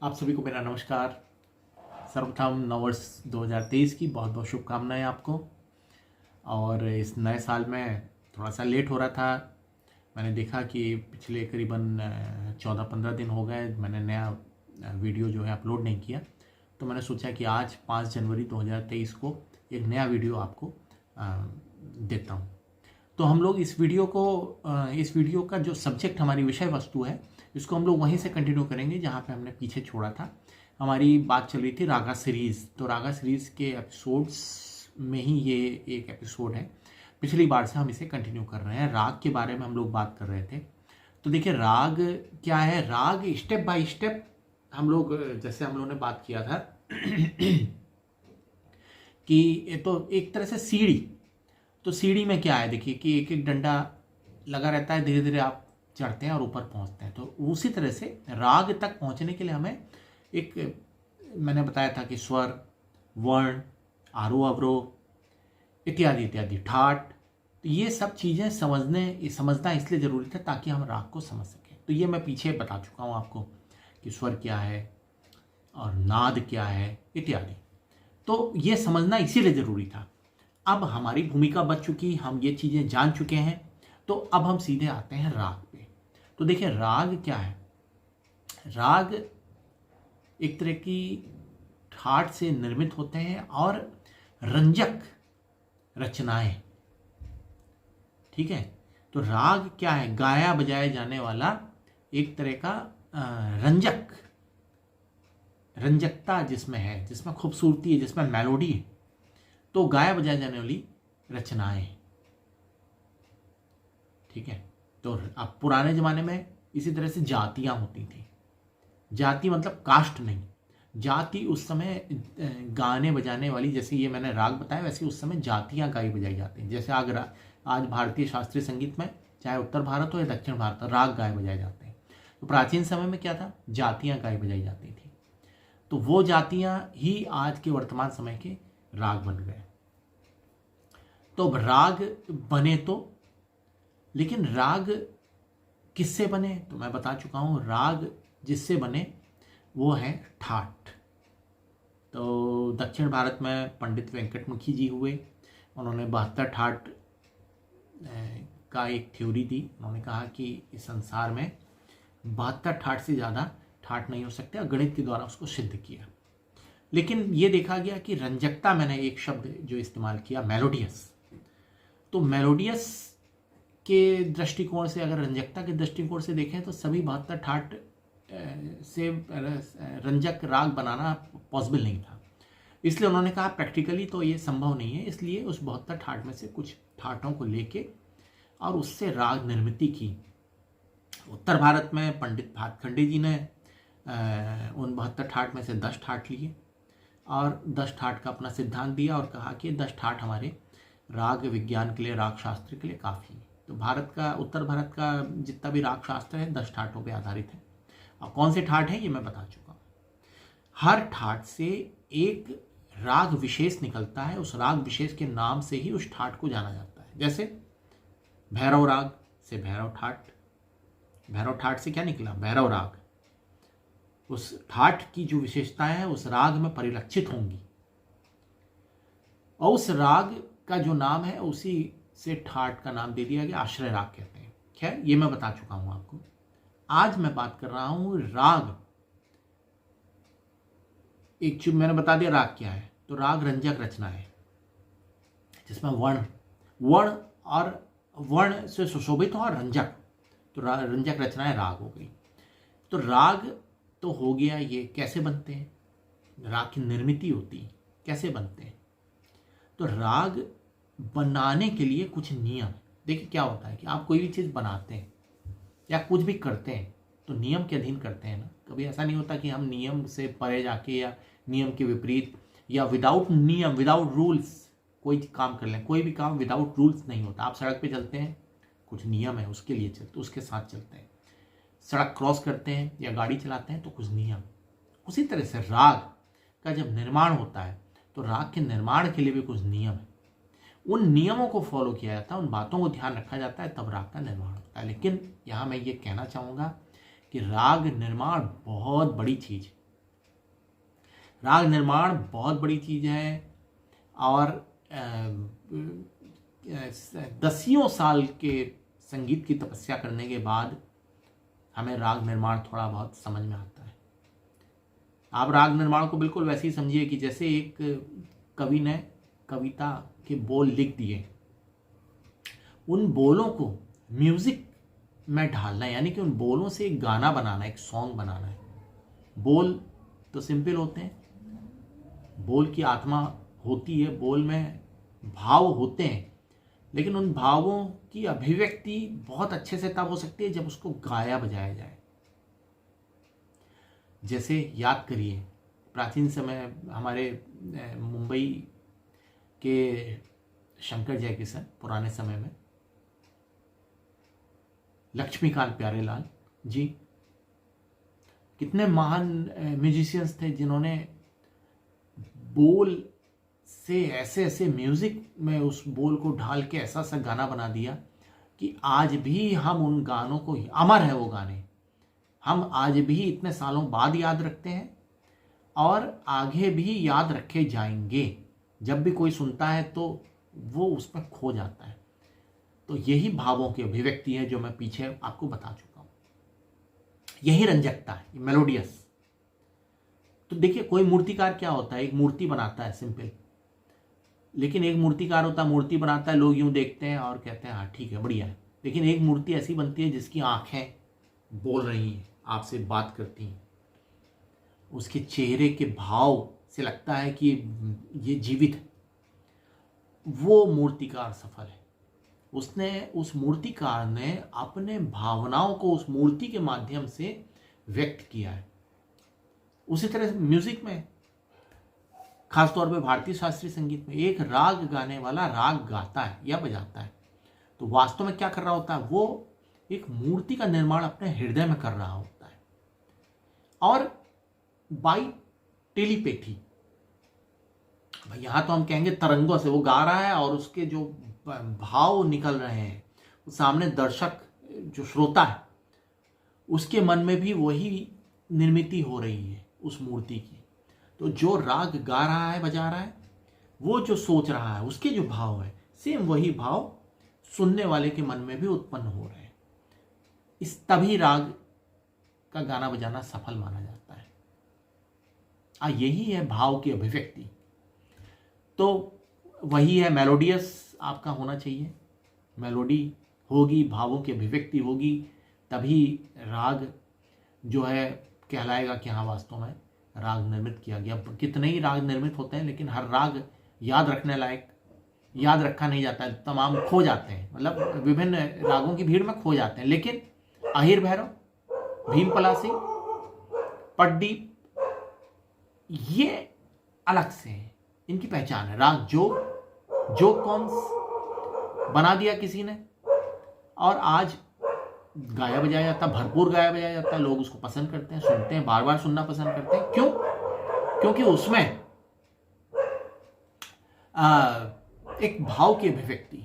आप सभी को मेरा नमस्कार। सर्वप्रथम नववर्ष 2023 की बहुत बहुत शुभकामनाएं आपको। और इस नए साल में थोड़ा सा लेट हो रहा था। मैंने देखा कि पिछले करीबन 14-15 दिन हो गए मैंने नया वीडियो जो है अपलोड नहीं किया। तो मैंने सोचा कि आज 5 जनवरी 2023 को एक नया वीडियो आपको देता हूँ। तो हम लोग इस वीडियो का जो सब्जेक्ट हमारी विषय वस्तु है, इसको हम लोग वहीं से कंटिन्यू करेंगे जहाँ पे हमने पीछे छोड़ा था। हमारी बात चल रही थी रागा सीरीज़। तो रागा सीरीज़ के एपिसोड्स में ही ये एक एपिसोड है। पिछली बार से हम इसे कंटिन्यू कर रहे हैं। राग के बारे में हम लोग बात कर रहे थे। तो देखिए राग क्या है। राग स्टेप बाय स्टेप हम लोग, जैसे हम लोगों ने बात किया था कि ये तो एक तरह से सीढ़ी। तो सीढ़ी में क्या है, देखिए कि एक एक डंडा लगा रहता है, धीरे धीरे आप चढ़ते हैं और ऊपर पहुंचते हैं। तो उसी तरह से राग तक पहुंचने के लिए हमें एक, मैंने बताया था कि स्वर, वर्ण, आरोह अवरोह इत्यादि इत्यादि, ठाट, तो ये सब चीज़ें समझना इसलिए ज़रूरी था ताकि हम राग को समझ सकें। तो ये मैं पीछे बता चुका हूँ आपको कि स्वर क्या है और नाद क्या है इत्यादि। तो ये समझना इसीलिए ज़रूरी था। अब हमारी भूमिका बच चुकी, हम ये चीज़ें जान चुके हैं। तो अब हम सीधे आते हैं राग पे। तो देखिए राग क्या है। राग एक तरह की ठाट से निर्मित होते हैं और रंजक रचनाएं, ठीक है। तो राग क्या है, गाया बजाया जाने वाला एक तरह का रंजकता जिसमें है, जिसमें खूबसूरती है, जिसमें मेलोडी है। तो गाया बजाया जाने वाली रचनाएं, ठीक है। तो अब पुराने ज़माने में इसी तरह से जातियां होती थी। जाति मतलब कास्ट नहीं, जाति उस समय गाने बजाने वाली, जैसे ये मैंने राग बताया वैसे उस समय जातियां गाई बजाई जाती हैं। जैसे आज भारतीय शास्त्रीय संगीत में चाहे उत्तर भारत हो या दक्षिण भारत हो, राग गाए बजाए जाते हैं। तो प्राचीन समय में क्या था, जातियां गाई बजाई जाती थी। तो वो जातियां ही आज के वर्तमान समय के राग बन गए। तो राग बने तो, लेकिन राग किससे बने तो मैं बता चुका हूं। राग जिससे बने वो है ठाट। तो दक्षिण भारत में पंडित वेंकटमुखी जी हुए, उन्होंने 72 ठाट का एक थ्योरी दी। उन्होंने कहा कि इस संसार में 72 ठाट से ज़्यादा ठाट नहीं हो सकते, और गणित के द्वारा उसको सिद्ध किया। लेकिन ये देखा गया कि रंजकता, मैंने एक शब्द जो इस्तेमाल किया, मेलोडियस। तो मेलोडियस के दृष्टिकोण से, अगर रंजकता के दृष्टिकोण से देखें तो सभी 72 ठाट से रंजक राग बनाना पॉसिबल नहीं था। इसलिए उन्होंने कहा प्रैक्टिकली तो ये संभव नहीं है। इसलिए उस 72 ठाट में से कुछ ठाटों को लेके और उससे राग निर्मित की। उत्तर भारत में पंडित भातखंडे जी ने उन 72 ठाट में से 10 ठाट लिए और 10 ठाट का अपना सिद्धांत दिया और कहा कि 10 ठाट हमारे राग विज्ञान के लिए, राग शास्त्र के लिए काफ़ी है। तो उत्तर भारत का जितना भी राग शास्त्र है 10 ठाटों पे आधारित है। अब कौन से ठाट है ये मैं बता चुका हूँ। हर ठाट से एक राग विशेष निकलता है, उस राग विशेष के नाम से ही उस ठाट को जाना जाता है। जैसे भैरव राग से भैरव ठाट से क्या निकला, भैरव राग। उस ठाट की जो विशेषताएं हैं उस राग में परिलक्षित होंगी, और उस राग का जो नाम है उसी से ठाट का नाम दे दिया गया, आश्रय राग कहते हैं। खैर ये मैं बता चुका हूं आपको। आज मैं बात कर रहा हूं राग। एक चीज मैंने बता दिया राग क्या है। तो राग रंजक रचना है जिसमें वर्ण से सुशोभित हो और रंजक, तो रंजक रचनाएं राग हो गई। तो राग तो हो गया। ये कैसे बनते हैं, राग की निर्मित होती कैसे बनते हैं। तो राग बनाने के लिए कुछ नियम है। देखिए क्या होता है कि आप कोई भी चीज़ बनाते हैं या कुछ भी करते हैं तो नियम के अधीन करते हैं ना। कभी ऐसा नहीं होता कि हम नियम से परे जाके या नियम के विपरीत या विदाउट नियम, विदाउट रूल्स कोई काम कर लें। कोई भी काम विदाउट रूल्स नहीं होता। आप सड़क पे चलते हैं, कुछ नियम है, उसके लिए चलते, उसके साथ चलते हैं। सड़क क्रॉस करते हैं या गाड़ी चलाते हैं तो कुछ नियम। उसी तरह से राग का जब निर्माण होता है तो राग के निर्माण के लिए भी कुछ नियम है। उन नियमों को फॉलो किया जाता है, उन बातों को ध्यान रखा जाता है, तब राग का निर्माण होता है। लेकिन यहाँ मैं ये कहना चाहूँगा कि राग निर्माण बहुत बड़ी चीज़ है। राग निर्माण बहुत बड़ी चीज़ है और दसियों साल के संगीत की तपस्या करने के बाद हमें राग निर्माण थोड़ा बहुत समझ में आता है। आप राग निर्माण को बिल्कुल वैसे ही समझिए कि जैसे एक कवि ने कविता के बोल लिख दिए, उन बोलों को म्यूजिक में ढालना है, यानी कि उन बोलों से एक गाना बनाना, एक सॉन्ग बनाना है। बोल तो सिंपल होते हैं, बोल की आत्मा होती है, बोल में भाव होते हैं, लेकिन उन भावों की अभिव्यक्ति बहुत अच्छे से तब हो सकती है जब उसको गाया बजाया जाए। जैसे याद करिए, प्राचीन समय हमारे मुंबई के शंकर जयकिशन पुराने समय में लक्ष्मीकांत प्यारेलाल जी कितने महान म्यूजिशियंस थे जिन्होंने बोल से ऐसे ऐसे म्यूजिक में उस बोल को ढाल के ऐसा सा गाना बना दिया कि आज भी हम उन गानों को, अमर है वो गाने, हम आज भी इतने सालों बाद याद रखते हैं और आगे भी याद रखे जाएंगे। जब भी कोई सुनता है तो वो उसमें खो जाता है। तो यही भावों की अभिव्यक्ति है जो मैं पीछे आपको बता चुका हूं। यही रंजकता है, मेलोडियस। तो देखिए, कोई मूर्तिकार क्या होता है, एक मूर्ति बनाता है सिंपल, लेकिन एक मूर्तिकार होता है, मूर्ति बनाता है, लोग यूं देखते हैं और कहते हैं हाँ ठीक है, बढ़िया है। लेकिन एक मूर्ति ऐसी बनती है जिसकी आंखें बोल रही हैं, आपसे बात करती हैं, उसके चेहरे के भाव से लगता है कि ये जीवित है। वो मूर्तिकार सफल है। उस मूर्तिकार ने अपने भावनाओं को उस मूर्ति के माध्यम से व्यक्त किया है। उसी तरह से म्यूजिक में, खासतौर पे भारतीय शास्त्रीय संगीत में, एक राग गाने वाला राग गाता है या बजाता है तो वास्तव में क्या कर रहा होता है, वो एक मूर्ति का निर्माण अपने हृदय में कर रहा होता है। और बाई टेलीपैथी, यहां तो हम कहेंगे तरंगों से वो गा रहा है और उसके जो भाव निकल रहे हैं, सामने दर्शक जो श्रोता है उसके मन में भी वही निर्मिति हो रही है उस मूर्ति की। तो जो राग गा रहा है, बजा रहा है, वो जो सोच रहा है, उसके जो भाव है, सेम वही भाव सुनने वाले के मन में भी उत्पन्न हो रहे हैं। इस तभी राग का गाना बजाना सफल माना जाता है। यही है भाव की अभिव्यक्ति। तो वही है, मेलोडियस आपका होना चाहिए। मेलोडी होगी, भावों की अभिव्यक्ति होगी, तभी राग जो है कहलाएगा कि हाँ वास्तव में राग निर्मित किया गया। कितने ही राग निर्मित होते हैं, लेकिन हर राग याद रखने लायक, याद रखा नहीं जाता है, तमाम खो जाते हैं, मतलब विभिन्न रागों की भीड़ में खो जाते हैं। लेकिन अहिर भैरव, भीम पलासी, पट्टदीप, ये अलग से है, इनकी पहचान है। राग जो कौन्स बना दिया किसी ने और आज गाया बजाया जाता, भरपूर गाया बजाया जाता है, लोग उसको पसंद करते हैं, सुनते हैं, बार बार सुनना पसंद करते हैं। क्यों? क्योंकि उसमें एक भाव की अभिव्यक्ति।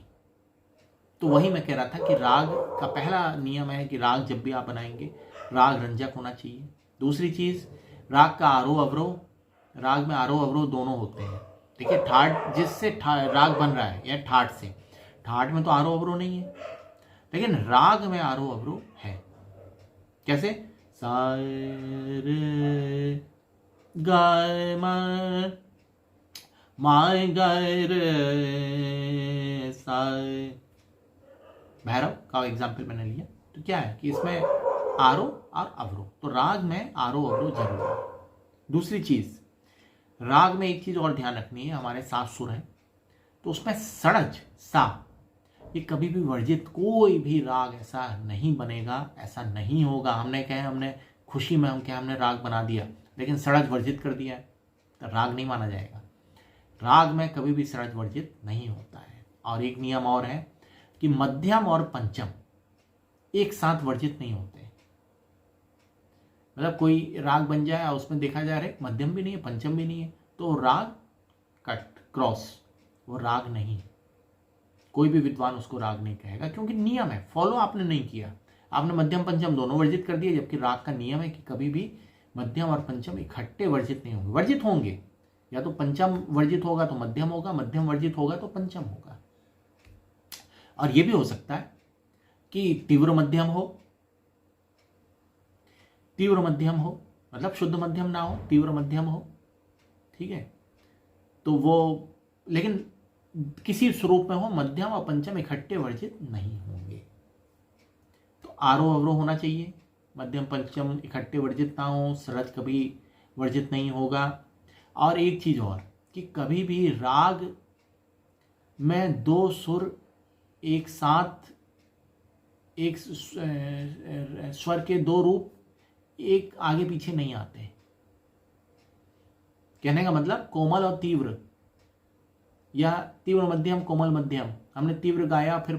तो वही मैं कह रहा था कि राग का पहला नियम है कि राग जब भी आप बनाएंगे, राग रंजक होना चाहिए। दूसरी चीज, राग का आरोह अवरोह, राग में आरोह अवरोह दोनों होते हैं। देखिए, ठाट जिससे राग बन रहा है या ठाट से, ठाट में तो आरोह अवरोह नहीं है, लेकिन राग में आरोह अवरोह है। कैसे? सा रे गा माय गाय रे सा। भैरव का एग्जाम्पल मैंने लिया, तो क्या है कि इसमें आरोह और अवरोह, तो राग में आरोह अवरोह जरूर है। दूसरी चीज, राग में एक चीज और ध्यान रखनी है, हमारे 7 सुर हैं, तो उसमें षड्ज, सा, ये कभी भी वर्जित, कोई भी राग ऐसा नहीं बनेगा, ऐसा नहीं होगा। हमने खुशी में हमने राग बना दिया, लेकिन षड्ज वर्जित कर दिया है, तो राग नहीं माना जाएगा। राग में कभी भी षड्ज वर्जित नहीं होता है। और एक नियम और है कि मध्यम और पंचम एक साथ वर्जित नहीं होते। मतलब कोई राग बन जाए और उसमें देखा जा रहा है मध्यम भी नहीं है, पंचम भी नहीं है, तो राग कट, क्रॉस, वो राग नहीं। कोई भी विद्वान उसको राग नहीं कहेगा, क्योंकि नियम है, फॉलो आपने नहीं किया, आपने मध्यम पंचम दोनों वर्जित कर दिए, जबकि राग का नियम है कि कभी भी मध्यम और पंचम इकट्ठे वर्जित नहीं होंगे। वर्जित होंगे, या तो पंचम वर्जित होगा तो मध्यम होगा, मध्यम वर्जित होगा तो पंचम होगा। और यह भी हो सकता है कि तीव्र मध्यम हो, तीव्र मध्यम हो मतलब शुद्ध मध्यम ना हो, तीव्र मध्यम हो, ठीक है। तो वो लेकिन किसी स्वरूप में हो, मध्यम और पंचम इकट्ठे वर्जित नहीं होंगे। तो आरोह अवरोह होना चाहिए, मध्यम पंचम इकट्ठे वर्जित ना हो, सरज कभी वर्जित नहीं होगा। और एक चीज और कि कभी भी राग में दो सुर एक साथ, एक स्वर के दो रूप एक आगे पीछे नहीं आते। कहने का मतलब कोमल और तीव्र, या तीव्र मध्यम कोमल मध्यम, हमने तीव्र गाया फिर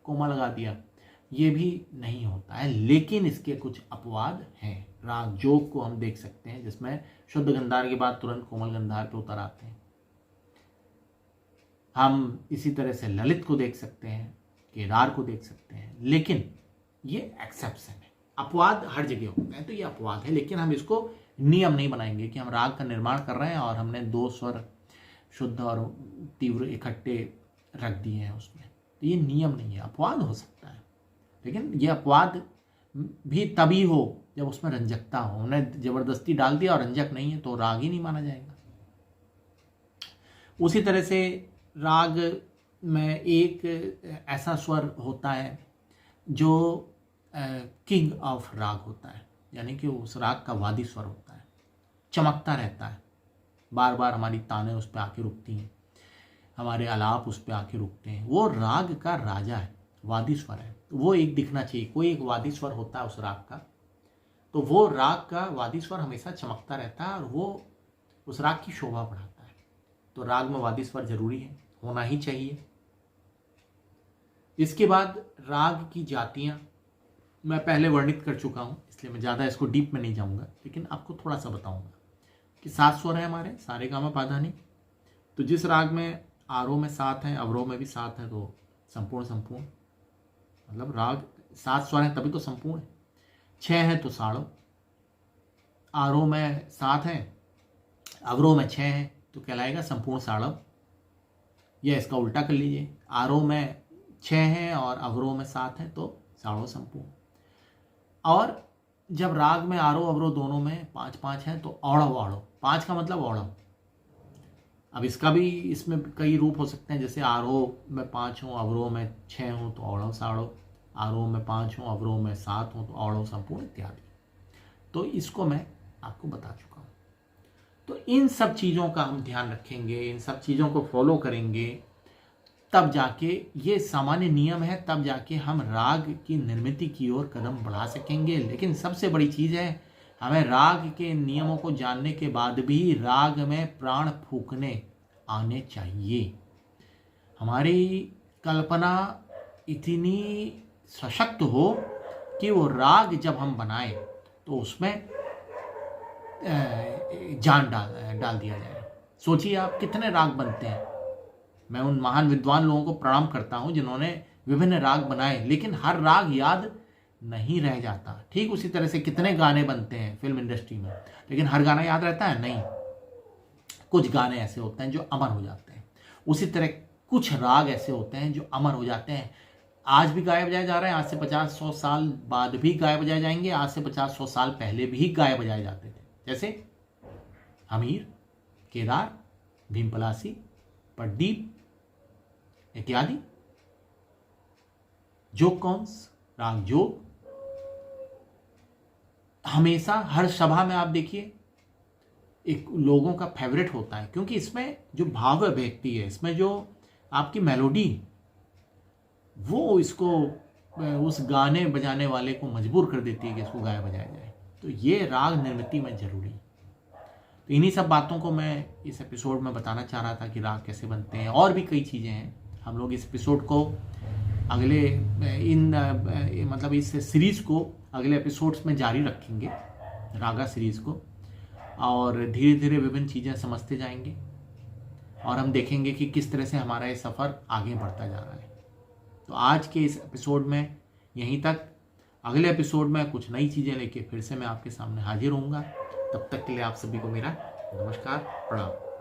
कोमल लगा दिया, ये भी नहीं होता है। लेकिन इसके कुछ अपवाद हैं। राग जोग को हम देख सकते हैं जिसमें शुद्ध गंधार के बाद तुरंत कोमल गंधार पे उतर आते हैं। हम इसी तरह से ललित को देख सकते हैं, केदार को देख सकते हैं, लेकिन ये एक्सेप्शन है। अपवाद हर जगह होते हैं, तो ये अपवाद है, लेकिन हम इसको नियम नहीं बनाएंगे कि हम राग का निर्माण कर रहे हैं और हमने दो स्वर शुद्ध और तीव्र इकट्ठे रख दिए हैं उसमें। तो ये नियम नहीं है, अपवाद हो सकता है, लेकिन ये अपवाद भी तभी हो जब उसमें रंजकता हो। उन्हें जबरदस्ती डाल दिया और रंजक नहीं है तो राग ही नहीं माना जाएगा। उसी तरह से राग में एक ऐसा स्वर होता है जो किंग ऑफ राग होता है, यानी कि उस राग का वादी स्वर होता है, चमकता रहता है, बार बार हमारी तानें उस पर आके रुकती हैं, हमारे आलाप उस पर आके रुकते हैं। वो राग का राजा है, वादी स्वर है, वो एक दिखना चाहिए। कोई एक वादी स्वर होता है उस राग का, तो वो राग का वादी स्वर हमेशा चमकता रहता है और वो उस राग की शोभा बढ़ाता है। तो राग में वादी स्वर जरूरी है, होना ही चाहिए। इसके बाद राग की जातियां मैं पहले वर्णित कर चुका हूं, इसलिए मैं ज़्यादा इसको डीप में नहीं जाऊंगा, लेकिन आपको थोड़ा सा बताऊंगा कि 7 स्वर है हमारे, सारे गामा पाधानी। तो जिस राग में आरोह में 7 है, अवरोह में भी 7 है, तो संपूर्ण संपूर्ण मतलब राग 7 स्वर है तभी तो संपूर्ण है। 6 है तो साड़ो, आरोह में 7 है, अवरोह में 6 है तो कहलाएगा संपूर्ण साड़व। या इसका उल्टा कर लीजिए, आरोह में 6 है और अवरोह में 7 है तो साड़ो संपूर्ण। और जब राग में आरोह अवरोह दोनों में 5-5 है तो औड़व औड़व, 5 का मतलब औड़व। अब इसका भी इसमें कई रूप हो सकते हैं, जैसे आरोह में 5 हो, अवरोह में 6 हो तो औड़व साड़ो, आरोह में 5 हो, अवरोह में 7 हो तो औड़व संपूर्ण इत्यादि। तो इसको मैं आपको बता चुका हूँ। तो इन सब चीज़ों का हम ध्यान रखेंगे, इन सब चीज़ों को फॉलो करेंगे, तब जाके ये सामान्य नियम है, तब जाके हम राग की निर्मिति की ओर कदम बढ़ा सकेंगे। लेकिन सबसे बड़ी चीज़ है, हमें राग के नियमों को जानने के बाद भी राग में प्राण फूंकने आने चाहिए। हमारी कल्पना इतनी सशक्त हो कि वो राग जब हम बनाए तो उसमें जान डाल दिया जाए। सोचिए आप कितने राग बनते हैं। मैं उन महान विद्वान लोगों को प्रणाम करता हूं जिन्होंने विभिन्न राग बनाए, लेकिन हर राग याद नहीं रह जाता। ठीक उसी तरह से कितने गाने बनते हैं फिल्म इंडस्ट्री में, लेकिन हर गाना याद रहता है? नहीं। कुछ गाने ऐसे होते हैं जो अमर हो जाते हैं। उसी तरह कुछ राग ऐसे होते हैं जो अमर हो जाते हैं, आज भी गाए बजाए जा रहे हैं, आज से 50-100 साल बाद भी गाए बजाए जाएंगे, आज से 50-100 साल पहले भी गाए बजाए जाते थे। जैसे हमीर, केदार, भीमपलासी, पड्डीप इत्यादि। जोग कौंस, राग जोग हमेशा हर सभा में आप देखिए एक लोगों का फेवरेट होता है, क्योंकि इसमें जो भाव अभिव्यक्ति है, इसमें जो आपकी मेलोडी, वो इसको उस गाने बजाने वाले को मजबूर कर देती है कि इसको गाया बजाया जाए। तो ये राग निर्मिति में जरूरी है। तो इन्हीं सब बातों को मैं इस एपिसोड में बताना चाह रहा था कि राग कैसे बनते हैं। और भी कई चीज़ें हैं। हम लोग इस एपिसोड को अगले मतलब इस सीरीज़ को अगले एपिसोड्स में जारी रखेंगे, रागा सीरीज़ को, और धीरे धीरे विभिन्न चीज़ें समझते जाएंगे और हम देखेंगे कि किस तरह से हमारा ये सफ़र आगे बढ़ता जा रहा है। तो आज के इस एपिसोड में यहीं तक। अगले एपिसोड में कुछ नई चीज़ें लेके फिर से मैं आपके सामने हाजिर होऊंगा। तब तक के लिए आप सभी को मेरा नमस्कार, प्रणाम।